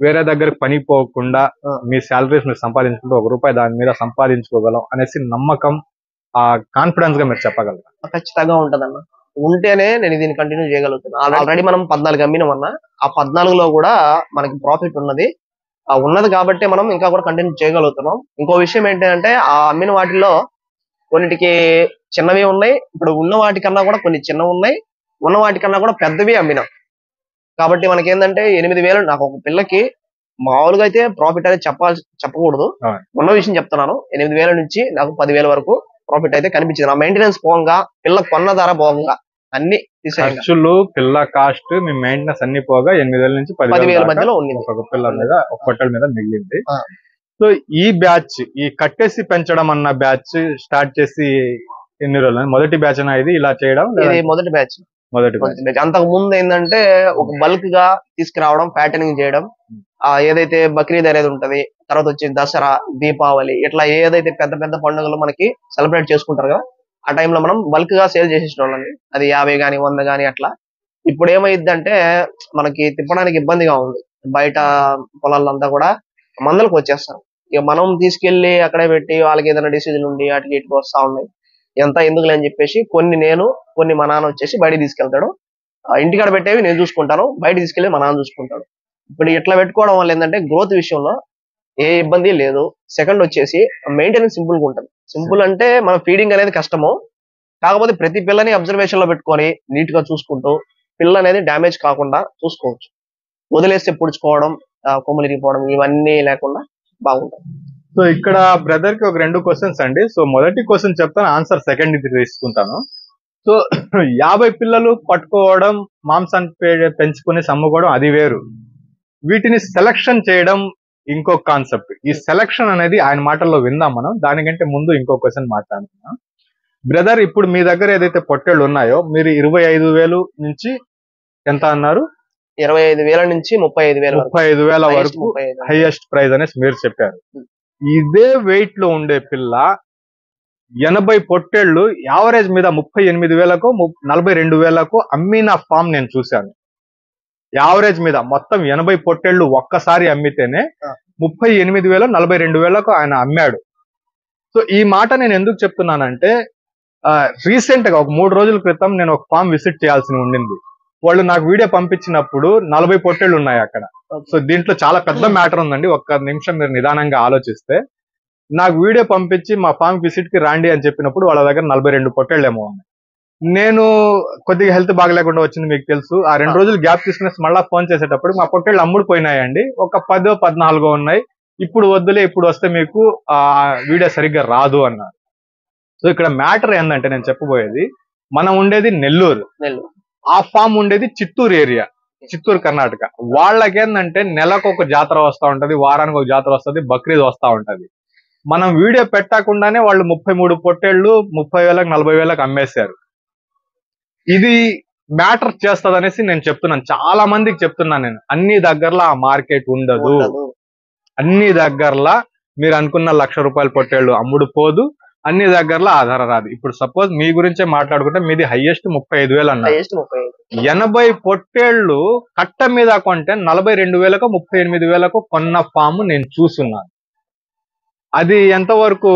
A: వేరే దగ్గర పని పోకుండా మీ శాలరీస్ మీరు సంపాదించుకుంటూ ₹1 దాని మీద సంపాదించుకోగలం అనేసి నమ్మకం, ఆ కాన్ఫిడెన్స్ గా మీరు చెప్పగలరా?
B: ఖచ్చితంగా ఉంటదన్న. ఉంటేనే నేను దీన్ని కంటిన్యూ చేయగలుగుతున్నాను. ఆల్రెడీ మనం 14 అమ్మినామన్నా, ఆ 14లో కూడా మనకి ప్రాఫిట్ ఉన్నది. ఉన్నది కాబట్టి మనం ఇంకా కూడా కంటిన్యూ చేయగలుగుతున్నాం. ఇంకో విషయం ఏంటంటే ఆ అమ్మిన వాటిల్లో కొన్నిటికి చిన్నవి ఉన్నాయి, ఇప్పుడు ఉన్న వాటికన్నా కూడా కొన్ని చిన్నవి ఉన్నాయి, ఉన్న వాటికన్నా కూడా పెద్దవి అమ్మినాం. కాబట్టి మనకి ఏంటంటే 8,000, నాకు ఒక పిల్లకి మామూలుగా అయితే ప్రాఫిట్ అనేది చెప్పకూడదు, ఉన్న విషయం చెప్తున్నాను. 8,000 నుంచి నాకు 10,000 వరకు ప్రాఫిట్ అయితే కనిపించింది. నా మెయింటెనెన్స్ పోగా, పిల్ల కొన్న ధర పోగా, అన్ని
A: ఖర్చులు, పిల్ల కాస్ట్, మీ మెయింటెనెన్స్ అన్ని పోగా 8,000 నుంచి 10,000 మధ్యలో ఒక పిల్ల మీద, ఒక పొట్టెల మీద మిగిలింది. సో ఈ బ్యాచ్, ఈ కట్టేసి పెంచడం అన్న బ్యాచ్ స్టార్ట్ చేసి ఎన్ని రోజులు? మొదటి బ్యాచ్ ఇది ఇలా చేయడం?
B: మొదటి బ్యాచ్. అంతకు ముందు ఏంటంటే ఒక బల్క్ గా తీసుకురావడం, ప్యాటర్నింగ్ చేయడం, ఏదైతే బక్రీద్ అనేది ఉంటది, తర్వాత వచ్చి దసరా, దీపావళి, ఇట్లా ఏదైతే పెద్ద పెద్ద పండుగలు మనకి సెలబ్రేట్ చేసుకుంటారు కదా, ఆ టైంలో మనం బల్క్ గా సేల్ చేసేటోళ్ళని, అది 50 గానీ 100 గానీ అట్లా. ఇప్పుడు ఏమైందంటే మనకి తిప్పడానికి ఇబ్బందిగా ఉంది, బయట పొలాలంతా కూడా మందలకు వచ్చేస్తారు. ఇక మనం తీసుకెళ్లి అక్కడే పెట్టి వాళ్ళకి ఏదైనా డిసీజులు ఉండి అటుకి ఇటుకు వస్తా ఉన్నాయి, ఎంత ఎందుకులే అని చెప్పేసి కొన్ని మా నాన్న వచ్చేసి బయట తీసుకెళ్తాడు. ఇంటికాడ పెట్టేవి నేను చూసుకుంటాను, బయట తీసుకెళ్లి మా నాన్న చూసుకుంటాడు. ఇప్పుడు ఇట్లా పెట్టుకోవడం వల్ల ఏంటంటే గ్రోత్ విషయంలో ఏ ఇబ్బంది లేదు. సెకండ్ వచ్చేసి మెయింటెనెన్స్ సింపుల్ గా ఉంటుంది. సింపుల్ అంటే మన ఫీడింగ్ అనేది కష్టము, కాకపోతే ప్రతి పిల్లని అబ్జర్వేషన్ లో పెట్టుకొని నీట్ గా చూసుకుంటూ పిల్ల అనేది డ్యామేజ్ కాకుండా చూసుకోవచ్చు. వదిలేస్తే పుడుచుకోవడం, కొమ్ములు ఇరిగిపోవడం ఇవన్నీ లేకుండా బాగుంటుంది.
A: సో ఇక్కడ బ్రదర్ కి ఒక 2 క్వశ్చన్స్ అండి. సో మొదటి క్వశ్చన్ చెప్తాను, ఆన్సర్ సెకండ్ ఇది తీసుకుంటాను. సో 50 పిల్లలు పట్టుకోవడం, మాంసాన్ని పెంచుకుని అమ్ముకోవడం అది వేరు, వీటిని సెలక్షన్ చేయడం ఇంకొక కాన్సెప్ట్. ఈ సెలక్షన్ అనేది ఆయన మాటల్లో విందాం మనం. దానికంటే ముందు ఇంకో క్వశ్చన్ మాట్లాడుతున్నాం. బ్రదర్, ఇప్పుడు మీ దగ్గర ఏదైతే పొట్టేళ్ళు ఉన్నాయో మీరు 25,000 నుంచి ఎంత అన్నారు?
B: 25,000 నుంచి 35,000
A: వరకు హైయెస్ట్ ప్రైస్ అనేసి మీరు చెప్పారు. ఇదే వెయిట్ లో ఉండే పిల్ల 80 పొట్టేళ్లు యావరేజ్ మీద 38,000కు 42,000కు అమ్మిన ఫామ్ నేను చూశాను. యావరేజ్ మీద మొత్తం 80 పొట్టేళ్లు ఒక్కసారి అమ్మితేనే 38,000, 42,000కు ఆయన అమ్మాడు. సో ఈ మాట నేను ఎందుకు చెప్తున్నానంటే, రీసెంట్ గా ఒక 3 రోజుల క్రితం నేను ఒక ఫామ్ విజిట్ చేయాల్సి ఉండింది. వాళ్ళు నాకు వీడియో పంపించినప్పుడు 40 పొట్టేళ్లు ఉన్నాయి అక్కడ. సో దీంట్లో చాలా పెద్ద మ్యాటర్ ఉందండి, ఒక్క నిమిషం మీరు నిదానంగా ఆలోచిస్తే. నాకు వీడియో పంపించి మా ఫామ్ విజిట్ కి రాండి అని చెప్పినప్పుడు వాళ్ళ దగ్గర 42 పొట్టేళ్ళు ఏమో ఉన్నాయి. నేను కొద్దిగా హెల్త్ బాగలేకుండా వచ్చింది, మీకు తెలుసు. ఆ 2 రోజులు గ్యాప్ తీసుకునేసి మళ్ళా ఫోన్ చేసేటప్పుడు మా పొట్టేళ్ళు అమ్ముడుపోయినాయండి, ఒక 10, 14 ఉన్నాయి, ఇప్పుడు వద్దులే, ఇప్పుడు వస్తే మీకు ఆ వీడియో సరిగ్గా రాదు అన్నారు. సో ఇక్కడ మ్యాటర్ ఏంటంటే నేను చెప్పబోయేది, మనం ఉండేది నెల్లూరు, ఆ ఫామ్ ఉండేది చిత్తూరు ఏరియా, చిత్తూరు కర్ణాటక. వాళ్ళకేందంటే నెలకు ఒక జాతర వస్తూ ఉంటది, వారానికి ఒక జాతర వస్తుంది, బక్రీద్ వస్తూ ఉంటది. మనం వీడియో పెట్టకుండానే వాళ్ళు 33 పొట్టేళ్లు 30,000, 40,000కు అమ్మేశారు. ఇది మ్యాటర్ చేస్తుంది అనేసి నేను చెప్తున్నాను, చాలా మందికి చెప్తున్నాను నేను. అన్ని దగ్గరలో ఆ మార్కెట్ ఉండదు, అన్ని దగ్గరలో మీరు అనుకున్న ₹1,00,000 పొట్టేళ్లు అమ్ముడు పోదు, అన్ని దగ్గరలో ఆధార రాదు. ఇప్పుడు సపోజ్ మీ గురించే మాట్లాడుకుంటే మీది హైయెస్ట్ 35,000 అన్నారు. 80 పొట్టేళ్లు కట్ట మీద కొంటే 42,000కు 38,000కు కొన్న ఫామ్ నేను చూస్తున్నాను. అది ఎంతవరకు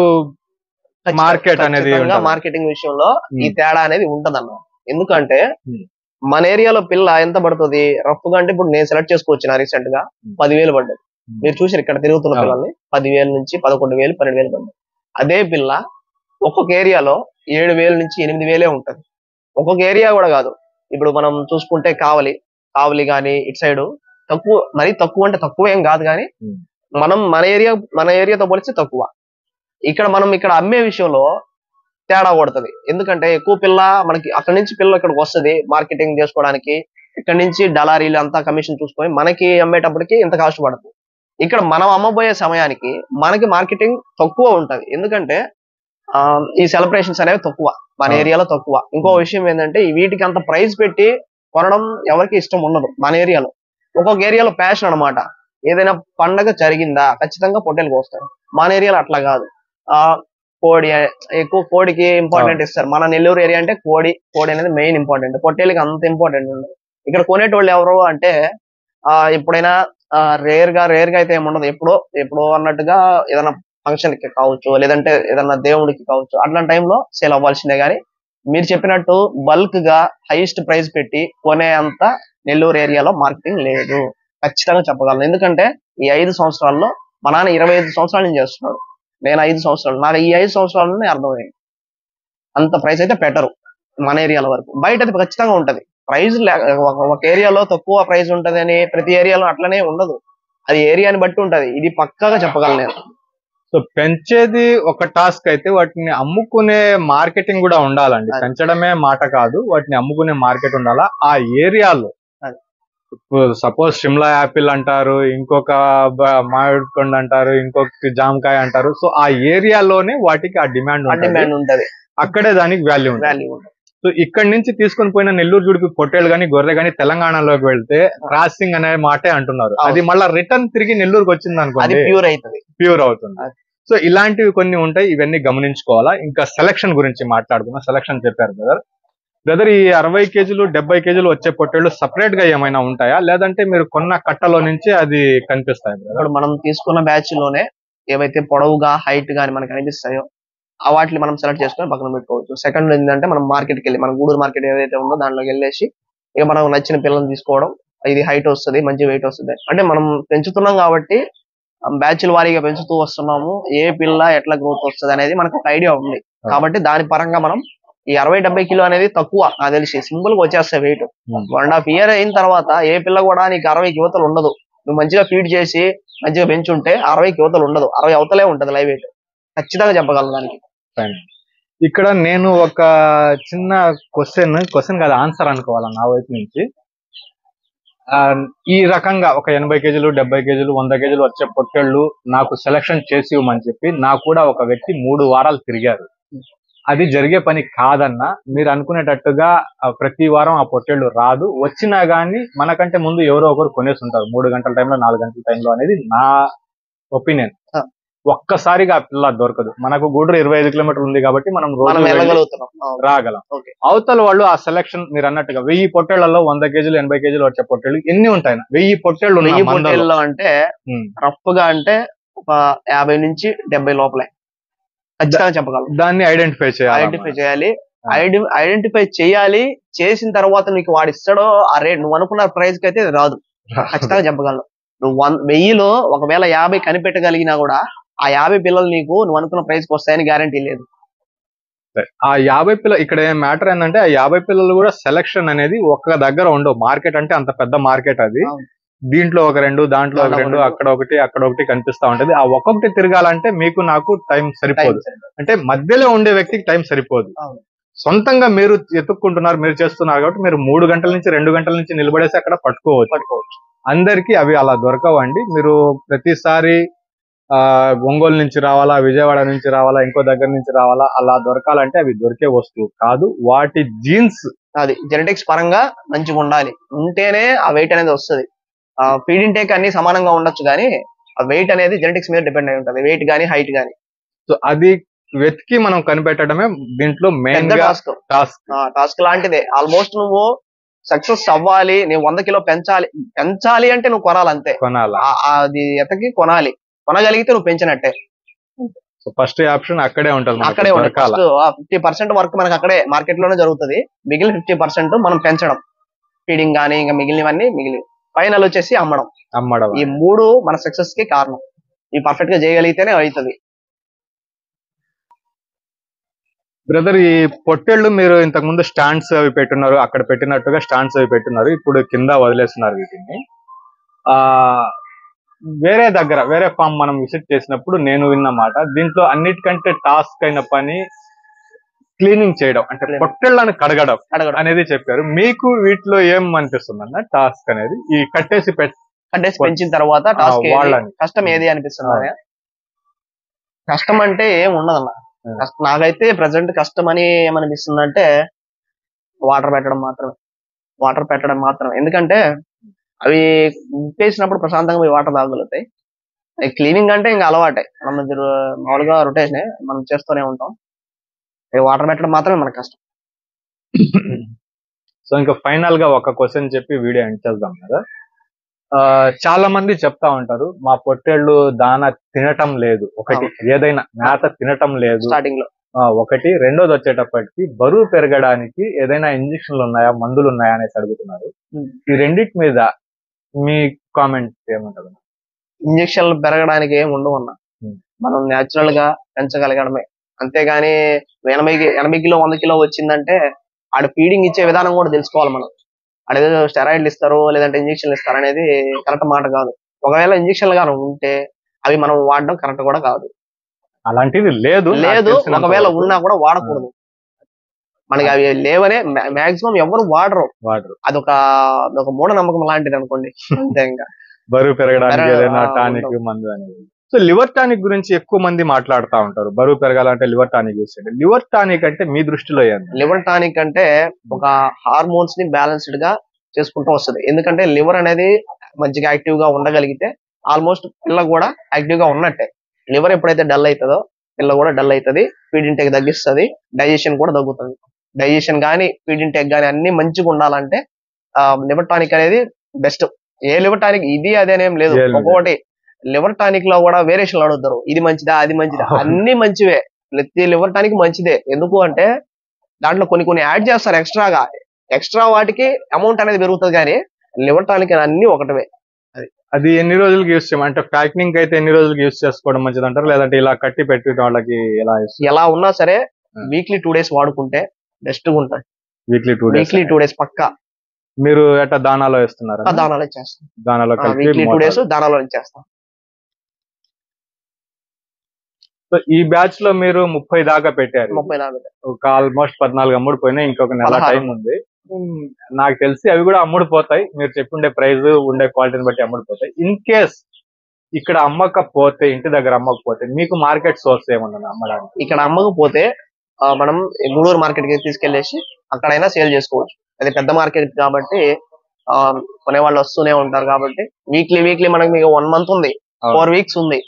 A: మార్కెట్ అనేది
B: మార్కెటింగ్ విషయంలో ఈ
A: ఉమ్.
B: తేడా అనేది ఉంటదన్న. ఎందుకంటే
A: ఉమ్.
B: మన ఏరియాలో పిల్ల ఎంత పడుతుంది రఫ్ గా అంటే ఇప్పుడు నేను సెలెక్ట్ చేసుకోవచ్చు రీసెంట్ గా 10,000 పడ్డది. మీరు చూసారు ఇక్కడ తిరుగుతున్న
A: అవును.
B: పిల్లల్ని 10,000 నుంచి 11,000 12,000 పడ్డది. అదే పిల్ల ఒక్కొక్క ఏరియాలో 7,000 నుంచి 8,000 ఉంటది. ఒక్కొక్క ఏరియా కూడా కాదు. ఇప్పుడు మనం చూసుకుంటే కావలి గాని ఇటు సైడ్ తక్కువ, మరీ తక్కువ అంటే తక్కువ ఏం కాదు కానీ
A: ఉమ్.
B: మనం మన ఏరియాతో పోలిస్తే తక్కువ. మనం ఇక్కడ అమ్మే విషయంలో తేడా కొడుతుంది. ఎందుకంటే ఎక్కువ పిల్ల మనకి అక్కడి నుంచి పిల్ల ఇక్కడికి వస్తుంది మార్కెటింగ్ చేసుకోవడానికి. ఇక్కడ నుంచి డలారీలు అంతా కమిషన్ చూసుకొని మనకి అమ్మేటప్పటికి ఇంత కాస్ట్ పడుతుంది. ఇక్కడ మనం అమ్మబోయే సమయానికి మనకి మార్కెటింగ్ తక్కువ ఉంటది. ఎందుకంటే ఈ సెలబ్రేషన్స్ అనేవి తక్కువ మన
A: అవును.
B: ఏరియాలో తక్కువ. ఇంకో విషయం ఏంటంటే వీటికి అంత ప్రైస్ పెట్టి కొనడం ఎవరికి ఇష్టం ఉండదు మన ఏరియాలో. ఒక్కొక్క ఏరియాలో ప్యాషన్ అన్నమాట. ఏదైనా పండగ జరిగిందా ఖచ్చితంగా పొట్టేలు కోస్తారు. మన ఏరియాలో అట్లా కాదు. ఆ కోడి ఎక్కువ కోడికి ఇంపార్టెంట్ ఇస్తారు. మన నెల్లూరు ఏరియా అంటే కోడి అనేది మెయిన్ ఇంపార్టెంట్. పొట్టేలకి అంత ఇంపార్టెంట్ ఉండదు. ఇక్కడ కొనేటోళ్ళు ఎవరు అంటే ఎప్పుడైనా రేర్ గా అయితే ఏముండదు. ఎప్పుడో అన్నట్టుగా ఏదైనా ఫంక్షన్ కి కావచ్చు, లేదంటే ఏదైనా దేవుడికి కావచ్చు, అట్లాంటి టైంలో సేల్ అవ్వాల్సిందే. గానీ మీరు చెప్పినట్టు బల్క్ గా హైయెస్ట్ ప్రైస్ పెట్టి కొనే అంత నెల్లూరు ఏరియాలో మార్కెటింగ్ లేదు ఖచ్చితంగా చెప్పగలను. ఎందుకంటే ఈ 5 సంవత్సరాల్లో మా నాన్న 25 సంవత్సరాల నుంచి చేస్తున్నాడు. నేను 5 సంవత్సరాలు. నాకు ఈ 5 సంవత్సరాలనే అర్థమైంది. అంత ప్రైస్ అయితే పెట్టరు మన ఏరియాల వరకు. బయట అది ఖచ్చితంగా ఉంటది. ప్రైస్ ఒక ఏరియాలో తక్కువ ప్రైస్ ఉంటది అని ప్రతి ఏరియాలో అట్లనే ఉండదు. అది ఏరియాని బట్టి ఉంటది. ఇది పక్కాగా చెప్పగలను నేను.
A: సో పెంచేది ఒక టాస్క్ అయితే వాటిని అమ్ముకునే మార్కెటింగ్ కూడా ఉండాలండి. పెంచడమే మాట కాదు, వాటిని అమ్ముకునే మార్కెట్ ఉండాలా ఆ ఏరియాలో. సపోజ్ షిమ్లా యాపిల్ అంటారు, ఇంకొక మామిడి పండు అంటారు, ఇంకొక జామకాయ అంటారు. సో ఆ ఏరియాలోనే వాటికి ఆ డిమాండ్
B: ఉంటది.
A: అక్కడే దానికి వాల్యూ ఉంటుంది. సో ఇక్కడ నుంచి తీసుకొని పోయిన నెల్లూరు జుడిపి పొట్టేలు గానీ గొర్రె గానీ తెలంగాణలోకి వెళ్తే క్రాసింగ్ అనే మాటే అంటున్నారు. అది మళ్ళీ రిటర్న్ తిరిగి నెల్లూరుకి వచ్చింది అనుకోండి, ప్యూర్ అవుతుంది. సో ఇలాంటివి కొన్ని ఉంటాయి. ఇవన్నీ గమనించుకోవాలా. ఇంకా సెలక్షన్ గురించి మాట్లాడుకున్నా. సెలక్షన్ చెప్పారు బ్రదర్. ఈ 60 కేజీలు 70 కేజీలు వచ్చే పొట్టేళ్లు సపరేట్ గా ఏమైనా ఉంటాయా, లేదంటే మీరు కొన్న కట్టలో నుంచి అది కనిపిస్తాయి?
B: ఇప్పుడు మనం తీసుకున్న బ్యాచ్ లోనే ఏవైతే పొడవుగా హైట్ గాని మనకు కనిపిస్తాయో వాటిని మనం సెలెక్ట్ చేసుకొని పక్కన పెట్టుకోవచ్చు. సెకండ్ ఏంటంటే మనం మార్కెట్కి వెళ్ళి, మన గూడూరు మార్కెట్ ఏదైతే ఉందో దాంట్లోకి వెళ్ళేసి ఇక మనం నచ్చిన పిల్లల్ని తీసుకోవడం. ఇది హైట్ వస్తుంది, మంచి వెయిట్ వస్తుంది. అంటే మనం పెంచుతున్నాం కాబట్టి బ్యాచ్ల వారీగా పెంచుతూ వస్తున్నాము. ఏ పిల్ల ఎట్లా గ్రోత్ వస్తుంది అనేది మనకు ఒక ఐడియా ఉంది. కాబట్టి దాని పరంగా మనం ఈ 60-70 కిలో అనేది తక్కువ నాకు తెలిసి సింపుల్ గా వచ్చేస్తాయి వెయిట్. 1.5 year అయిన తర్వాత ఏ పిల్ల కూడా నీకు 60 యువతలు ఉండదు. నువ్వు మంచిగా ఫీడ్ చేసి మంచిగా పెంచుంటే 60 యువతలు ఉండదు, 60 అవతలే ఉంటది లైవ్ వెయిట్. ఖచ్చితంగా చెప్పగలను దానికి.
A: ఇక్కడ నేను ఒక చిన్న క్వశ్చన్ కాదు, ఆన్సర్ అనుకోవాలా నా వైపు నుంచి. ఈ రకంగా ఒక 80 కేజీలు 70 కేజీలు 100 కేజీలు వచ్చే పొట్టేళ్లు నాకు సెలక్షన్ చేసి ఇవ్వమని చెప్పి నాకు కూడా ఒక వ్యక్తి 3 వారాలు తిరిగారు. అది జరిగే పని కాదన్నా. మీరు అనుకునేటట్టుగా ప్రతి వారం ఆ పొట్టేళ్లు రాదు. వచ్చినా గానీ మనకంటే ముందు ఎవరో ఒకరు కొనేసి ఉంటారు 3 గంటల టైంలో 4 గంటల టైంలో అనేది నా ఒపీనియన్. ఒక్కసారిగా ఆ పిల్ల దొరకదు. మనకు గూడూరు 25 కిలోమీటర్లు ఉంది కాబట్టి మనం రోజు రాగలం. అవతల వాళ్ళు ఆ సెలక్షన్ మీరు అన్నట్టుగా 1000 పొట్టేళ్లలో 100 కేజీలు 80 కేజీలు వచ్చే పొట్టేళ్లు ఎన్ని ఉంటాయి? 1000 పొట్టేళ్లు
B: అంటే రఫ్ గా అంటే ఒక 50 నుంచి 70 లోపలే ఖచ్చితంగా చెప్పగలం.
A: దాన్ని ఐడెంటిఫై చేయాలి.
B: ఐడెంటిఫై చేయాలి. చేసిన తర్వాత నీకు వాడు ఇస్తాడో ఆ రేట్ నువ్వు అనుకున్న ప్రైస్ కి అయితే రాదు. ఖచ్చితంగా చెప్పగలను. నువ్వు 1000లో ఒకవేళ 50 కనిపెట్టగలిగినా కూడా ఆ 50 పిల్లలు నువ్వు అనుకున్న ప్రైస్ కి వస్తాయని గ్యారంటీ లేదు.
A: ఆ 50 పిల్లలు ఇక్కడ మ్యాటర్ ఏంటంటే ఆ 50 పిల్లలు కూడా సెలక్షన్ అనేది ఒక్క దగ్గర ఉండవు. మార్కెట్ అంటే అంత పెద్ద మార్కెట్ అది. దీంట్లో ఒక 2, దాంట్లో ఒక 2, అక్కడ ఒకటి కనిపిస్తా ఉంటది. ఆ ఒక్కొక్కటి తిరగాలంటే మీకు నాకు టైం సరిపోదు. అంటే మధ్యలో ఉండే వ్యక్తికి టైం సరిపోదు. సొంతంగా మీరు ఎత్తుక్కుంటున్నారు, మీరు చేస్తున్నారు కాబట్టి మీరు 3 గంటల నుంచి 2 గంటల నుంచి నిలబడేసి అక్కడ పట్టుకోవచ్చు. అందరికీ అవి అలా దొరకవండి. మీరు ప్రతిసారి ఒంగోలు నుంచి రావాలా, విజయవాడ నుంచి రావాలా, ఇంకో దగ్గర నుంచి రావాలా, అలా దొరకాలంటే అవి దొరికే వస్తువు కాదు. వాటి జీన్స్
B: అది జెనెటిక్స్ పరంగా మంచిగా ఉండాలి. ఉంటేనే ఆ వెయిట్ అనేది వస్తుంది. ఫీడ్ ఇంటేక్ అన్ని సమానంగా ఉండొచ్చు కానీ ఆ వెయిట్ అనేది జెనెటిక్స్ మీద డిపెండ్ అయి ఉంటుంది. వెయిట్ గానీ హైట్ గానీ.
A: సో అది వెతికి మనం కనిపెట్టడమే దీంట్లో మెయిన్
B: టాస్క్ లాంటిదే. ఆల్మోస్ట్ నువ్వు సక్సెస్ అవ్వాలి. నువ్వు 100 కిలో పెంచాలి అంటే నువ్వు కొనాలి. అది ఎతకి కొనాలి. కొనగలిగితే నువ్వు పెంచినట్టే.
A: ఫస్ట్ ఆప్షన్ అక్కడే ఉంటుంది మనకి,
B: అక్కడే ఉంటుంది.
A: దొరకాల.
B: ఫస్ట్ 50% వర్క్ మనకి అక్కడే మార్కెట్ లోనే జరుగుతుంది. మిగిలిన 50% మనం పెంచడం, ఫీడింగ్ కానీ ఇంకా మిగిలినవన్నీ ఫైనల్ వచ్చేసి అమ్మడం. ఈ 3 మన సక్సెస్ కి కారణం. ఈ పర్ఫెక్ట్ గా చేయగలిగితేనే అవుతుంది.
A: బ్రదర్, ఈ పొట్టేళ్ళు మీరు ఇంతకు ముందు స్టాండ్స్ అవి పెట్టున్నారు, అక్కడ పెట్టినట్టుగా స్టాండ్స్ అవి పెట్టున్నారు, ఇప్పుడు కింద వదిలేస్తున్నారు వీటిని. ఆ వేరే దగ్గర వేరే ఫామ్ మనం విజిట్ చేసినప్పుడు నేను విన్నమాట, దీంట్లో అన్నిటికంటే టాస్క్ అయిన పని క్లీనింగ్ చేయడం, అంటే పొట్టేళ్ళని కడగడం అనేది చెప్పారు. మీకు వీటిలో ఏం అనిపిస్తుంది అన్న టాస్క్ అనేది? ఈ కట్టేసి
B: పెంచిన తర్వాత టాస్క్ కష్టం ఏది అనిపిస్తుంది? కష్టం అంటే ఏం ఉండదన్న. నాకైతే ప్రజెంట్ కష్టం అని ఏమనిపిస్తుంది అంటే వాటర్ పెట్టడం మాత్రమే. ఎందుకంటే అవి ఉప్పేసినప్పుడు ప్రశాంతంగా పోయి వాటర్ తాగలుగుతాయి. క్లీనింగ్ అంటే ఇంకా అలవాటే, మనం మామూలుగా రొటేషన్ మనం చేస్తూనే ఉంటాం. వాటర్ పెట్టడం మాత్రమే మనకు కష్టం.
A: సో ఇంకా ఫైనల్ గా ఒక క్వశ్చన్ చెప్పి వీడియో ఎండ్ చేద్దాం కదా. చాలా మంది చెప్తా ఉంటారు, మా పొట్టేళ్ళు దాన తినటం లేదు, ఒకటి ఏదైనా మేత తినటం లేదు
B: స్టార్టింగ్ లో,
A: ఒకటి. రెండోది వచ్చేటప్పటికి బరువు పెరగడానికి ఏదైనా ఇంజక్షన్లు ఉన్నాయా, మందులు ఉన్నాయా అనేసి అడుగుతున్నారు. ఈ రెండింటి మీద మీ కామెంట్ ఏమంటారు?
B: ఇంజక్షన్లు పెరగడానికి ఏమి ఉండవు అన్న, మనం న్యాచురల్ గా పెంచగలగడమే. అంతేగాని 80 కిలో 100 కిలో వచ్చిందంటే ఆడ ఫీడింగ్ ఇచ్చే విధానం కూడా తెలుసుకోవాలి మనం. ఆడేదో స్టెరాయిడ్లు ఇస్తారు లేదంటే ఇంజక్షన్లు ఇస్తారు అనేది కరెక్ట్ మాట కాదు. ఒకవేళ ఇంజక్షన్లు కానీ ఉంటే అవి మనం వాడడం కరెక్ట్ కూడా కాదు.
A: అలాంటిది లేదు.
B: ఒకవేళ ఉన్నా కూడా వాడకూడదు. మనకి అవి లేవనే మాక్సిమం ఎవరు వాడరు. అదొక మూఢనమ్మకం లాంటిది అనుకోండి. అంతే. ఇంకా
A: బరువు పెరగడానికి ఏదైనా టానిక్ మందు అనేది. సో లివర్ టానిక్ గురించి ఎక్కువ మంది మాట్లాడుతూ ఉంటారు, బరువు పెరగాలంటే లివర్ టానిక్ యూస్ చేయండి. లివర్ టానిక్ అంటే మీ దృష్టిలో ఏంటి?
B: లివర్ టానిక్ అంటే ఒక హార్మోన్స్ ని బ్యాలెన్స్డ్ గా చేసుకుంటూ వస్తుంది. ఎందుకంటే లివర్ అనేది మంచిగా యాక్టివ్ గా ఉండగలిగితే ఆల్మోస్ట్ పిల్ల కూడా యాక్టివ్ గా ఉన్నట్టే. లివర్ ఎప్పుడైతే డల్ అవుతుందో పిల్ల కూడా డల్ అవుతుంది, ఫీడ్ ఇంటేక్ తగ్గిస్తుంది, డైజెషన్ కూడా తగ్గుతుంది. డైజెషన్ కానీ ఫీడ్ ఇంటేక్ కానీ అన్ని మంచిగా ఉండాలంటే లివర్ టానిక్ అనేది బెస్ట్. ఏ లివర్ టానిక్ ఇది అదేనేం లేదు. ఒక్కొక్కటి లివర్ టానిక్ లో కూడా వేరియేషన్లు అడుగుతారు, ఇది మంచిదా అది మంచిదా. అన్ని మంచివే, ప్రతి లివర్ టానిక్ మంచిదే. ఎందుకు అంటే దాంట్లో కొన్ని యాడ్ చేస్తారు ఎక్స్ట్రా వాటికి అమౌంట్ అనేది పెరుగుతుంది, కానీ లివర్ టానిక్ అన్ని ఒకటవే.
A: అది ఎన్ని రోజులకి యూస్ చేయడం అంటే ప్యాకింగ్ అయితే ఎన్ని రోజులకి యూస్ చేసుకోవడం మంచిది అంటారు, లేదంటే ఇలా కట్టి పెట్టి వాళ్ళకి
B: ఎలా ఉన్నా సరే వీక్లీ 2 days వాడుకుంటే బెస్ట్ గా ఉంటుంది. వీక్లీ 2 days పక్కా.
A: మీరు ఎట్లా దానాలో వేస్తున్నారు?
B: దానాలో చేస్తాం,
A: దానాలో
B: వీక్లీ 2 days దానాలో చేస్తాం.
A: సో ఈ బ్యాచ్ లో మీరు 30 దాకా పెట్టారు.
B: 30 దాకా
A: ఒక ఆల్మోస్ట్ 14 అమ్ముడు పోయినాయి, ఇంకొక నెల టైం ఉంది. నాకు తెలిసి అవి కూడా అమ్ముడు పోతాయి, మీరు చెప్పుండే ప్రైస్ ఉండే క్వాలిటీని బట్టి అమ్ముడు పోతాయి. ఇన్ కేస్ ఇక్కడ అమ్మకపోతే, ఇంటి దగ్గర అమ్మకపోతే మీకు మార్కెట్ సోర్స్ ఏమన్నా అమ్మడానికి? ఇక్కడ
B: అమ్మకపోతే మనం గూడూరు మార్కెట్ కి తీసుకెళ్లేసి అక్కడైనా సేల్ చేసుకోవచ్చు. అది పెద్ద మార్కెట్ కాబట్టి కొనే వాళ్ళు వస్తూనే ఉంటారు. కాబట్టి వీక్లీ మనకి మీకు 1 month ఉంది, 4 weeks ఉంది.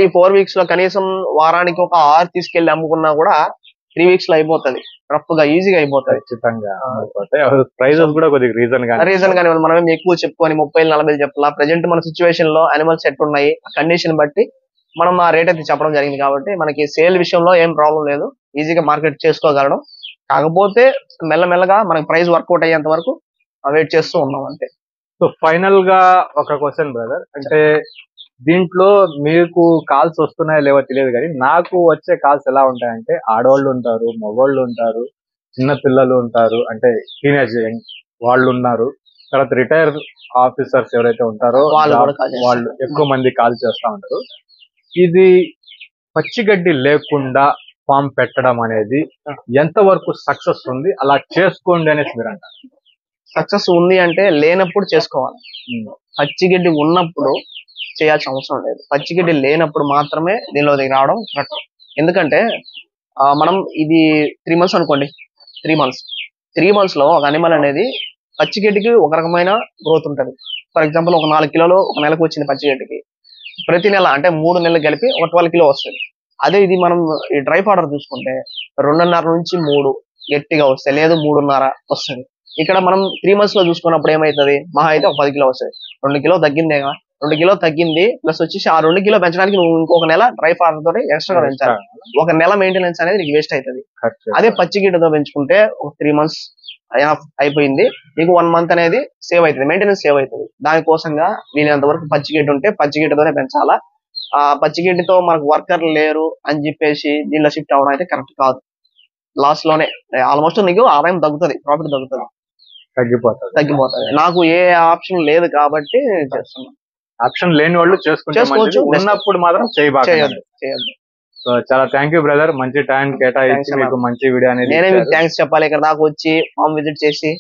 B: ఈ 4 weeks లో కనీసం వారానికి ఒక 6 తీసుకెళ్లి అమ్ముకున్నా కూడా 3 weeks లో అయిపోతుంది, రఫ్ గా ఈజీగా అయిపోతుంది.
A: ప్రైజెస్ కూడా కొద్దిగా రీజన్
B: గానీ మనం ఎక్కువ చెప్పుకొని 30-40 చెప్పాలా. ప్రెజెంట్ మన సిచ్యువేషన్ లో అనిమల్స్ ఎట్టున్నాయి కండిషన్ బట్టి మనం ఆ రేట్ అయితే చెప్పడం జరిగింది. కాబట్టి మనకి సేల్ విషయంలో ఏం ప్రాబ్లం లేదు, ఈజీగా మార్కెట్ చేసుకోగలడం. కాకపోతే మెల్లమెల్లగా మనకి ప్రైస్ వర్కౌట్ అయ్యేంత వరకు వెయిట్ చేస్తూ ఉన్నాం అంతే.
A: సో ఫైనల్ గా ఒక క్వశ్చన్ బ్రదర్, అంటే దీంట్లో మీకు కాల్స్ వస్తున్నాయో లేవో తెలియదు, కానీ నాకు వచ్చే కాల్స్ ఎలా ఉంటాయంటే ఆడవాళ్ళు ఉంటారు, మగవాళ్ళు ఉంటారు, చిన్న పిల్లలు ఉంటారు, అంటే టీనేజ్ వాళ్ళు ఉన్నారు, తర్వాత రిటైర్ ఆఫీసర్స్ ఎవరైతే ఉంటారో వాళ్ళు ఎక్కువ మంది కాల్ చేస్తా ఉంటారు. ఇది పచ్చిగడ్డి లేకుండా ఫామ్ పెట్టడం అనేది ఎంత వరకు సక్సెస్ ఉంది, అలా చేసుకోండి అనేసి మీరు అంటారు?
B: సక్సెస్ ఉంది అంటే లేనప్పుడు చేసుకోవాలి, పచ్చిగడ్డి ఉన్నప్పుడు చేయాల్సిన అవసరం లేదు. పచ్చిగడ్డి లేనప్పుడు మాత్రమే దీనిలోకి రావడం కరెక్ట్. ఎందుకంటే మనం ఇది 3 months అనుకోండి, 3 months లో ఒక అనిమల్ అనేది పచ్చిగడ్డికి ఒక రకమైన గ్రోత్ ఉంటుంది. ఫర్ ఎగ్జాంపుల్ ఒక 4 కిలోలు ఒక నెలకు వచ్చింది పచ్చిగడ్డికి, ప్రతి నెల అంటే 3 నెలలు కలిపి ఒక 12 కిలో వస్తుంది. అదే ఇది మనం ఈ డ్రై పౌడర్ చూసుకుంటే 2.5 నుంచి 3 గట్టిగా వస్తాయి, లేదు 3.5 వస్తుంది. ఇక్కడ మనం 3 months లో చూసుకున్నప్పుడు ఏమవుతుంది, మహా అయితే ఒక 10 కిలో వస్తుంది. 2 కిలో తగ్గిందేగా, 2 కిలోలు తగ్గింది, ప్లస్ వచ్చేసి ఆ 2 కిలో పెంచడానికి నువ్వు ఇంకొక నెల డ్రై ఫార్మ్ తోటి ఎక్స్ట్రా పెంచాలి. ఒక నెల మెయింటెనెన్స్ అనేది నీకు వేస్ట్ అవుతుంది. అదే పచ్చి గిడ్డతో పెంచుకుంటే ఒక 3 months అయిపోయింది, నీకు 1 month అనేది సేవ్ అవుతుంది, మెయింటెనెన్స్ సేవ్ అవుతుంది. దానికోసంగా వీలైనంత వరకు పచ్చి గిడ్డ ఉంటే పచ్చి గిడ్డతోనే పెంచాలా. ఆ పచ్చి గిడ్డతో మనకు వర్కర్లు లేరు అని చెప్పేసి దీనిలో షిఫ్ట్ అవ్వడం అయితే కరెక్ట్ కాదు. లాస్ లోనే ఆల్మోస్ట్ నీకు ఆదాయం తగ్గుతుంది, ప్రాఫిట్ తగ్గిపోతుంది. నాకు ఏ ఆప్షన్ లేదు కాబట్టి చేస్తున్నాను.
A: ఆప్షన్ లేని వాళ్ళు చేసుకోవచ్చు, ఉన్నప్పుడు మాత్రం చేయొద్దు. సో చాలా థ్యాంక్ యూ బ్రదర్, మంచి టైం కేటాయించి మీకు మంచి వీడియో అనేది.
B: నేనే మీకు థ్యాంక్స్ చెప్పాలి, ఇక్కడ నాకు వచ్చి ఫామ్ విజిట్ చేసి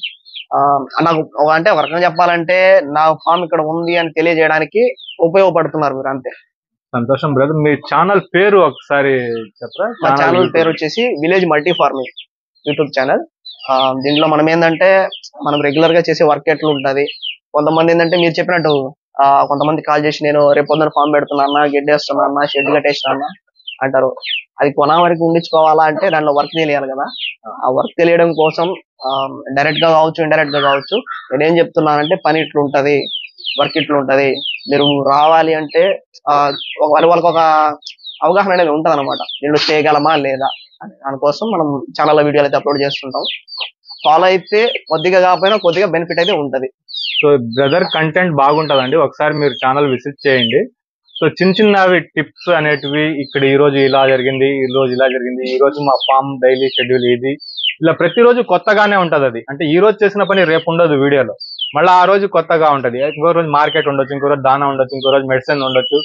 B: నాకు అంటే ఒక రకంగా చెప్పాలంటే నా ఫామ్ ఇక్కడ ఉంది అని తెలియజేయడానికి ఉపయోగపడుతున్నారు మీరు, అంతే.
A: సంతోషం బ్రదర్. మీ ఛానల్ పేరు ఒకసారి చెప్పరా?
B: మా ఛానల్ పేరు వచ్చేసి village multi farming YouTube channel. దీంట్లో మనం ఏంటంటే మనం రెగ్యులర్ గా చేసే వర్క్ ఎట్లా ఉంటది, కొంతమంది ఏంటంటే మీరు చెప్పినట్టు కొంతమంది కాల్ చేసి నేను రేపు పొద్దున ఫామ్ పెడుతున్నా, గెడ్డేస్తున్నా, షెడ్ కట్టేస్తున్నా అంటారు. అది కొన వరకు ఉండించుకోవాలా అంటే దాంట్లో వర్క్ తెలియాలి కదా. ఆ వర్క్ తెలియడం కోసం డైరెక్ట్ గా కావచ్చు, ఇండైరెక్ట్ గా కావచ్చు, నేనేం చెప్తున్నానంటే పని ఇట్లుంటది, వర్క్ ఇట్లుంటది, మీరు రావాలి అంటే వాళ్ళకి ఒక అవగాహన అనేది ఉంటది అనమాట, నేను చేయగలమా లేదా అని. దానికోసం మనం ఛానల్ వీడియోలు అయితే అప్లోడ్ చేస్తుంటాం. ఫాలో అయితే కొద్దిగా కాకపోయినా కొద్దిగా బెనిఫిట్ అయితే ఉంటది.
A: సో బ్రదర్ కంటెంట్ బాగుంటదండి, ఒకసారి మీరు ఛానల్ విజిట్ చేయండి. సో చిన్నవి టిప్స్ అనేటివి, ఇక్కడ ఈ రోజు ఇలా జరిగింది, ఈ రోజు ఇలా జరిగింది, ఈ రోజు మా ఫామ్ డైలీ షెడ్యూల్ ఇది, ఇలా ప్రతిరోజు కొత్తగానే ఉంటది. అది అంటే ఈ రోజు చేసిన పని రేపు ఉండదు వీడియోలో, మళ్ళీ ఆ రోజు కొత్తగా ఉంటది. ఇంకో రోజు మార్కెట్ ఉండొచ్చు, ఇంకో రోజు దానా ఉండొచ్చు, ఇంకో రోజు మెడిసిన్ ఉండొచ్చు.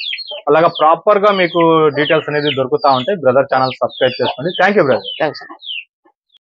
A: అలాగా ప్రాపర్ గా మీకు డీటెయిల్స్ అనేది దొరుకుతా ఉంటాయి. బ్రదర్ ఛానల్ సబ్స్క్రైబ్ చేసుకోండి. Thank you brother.
B: థ్యాంక్స్.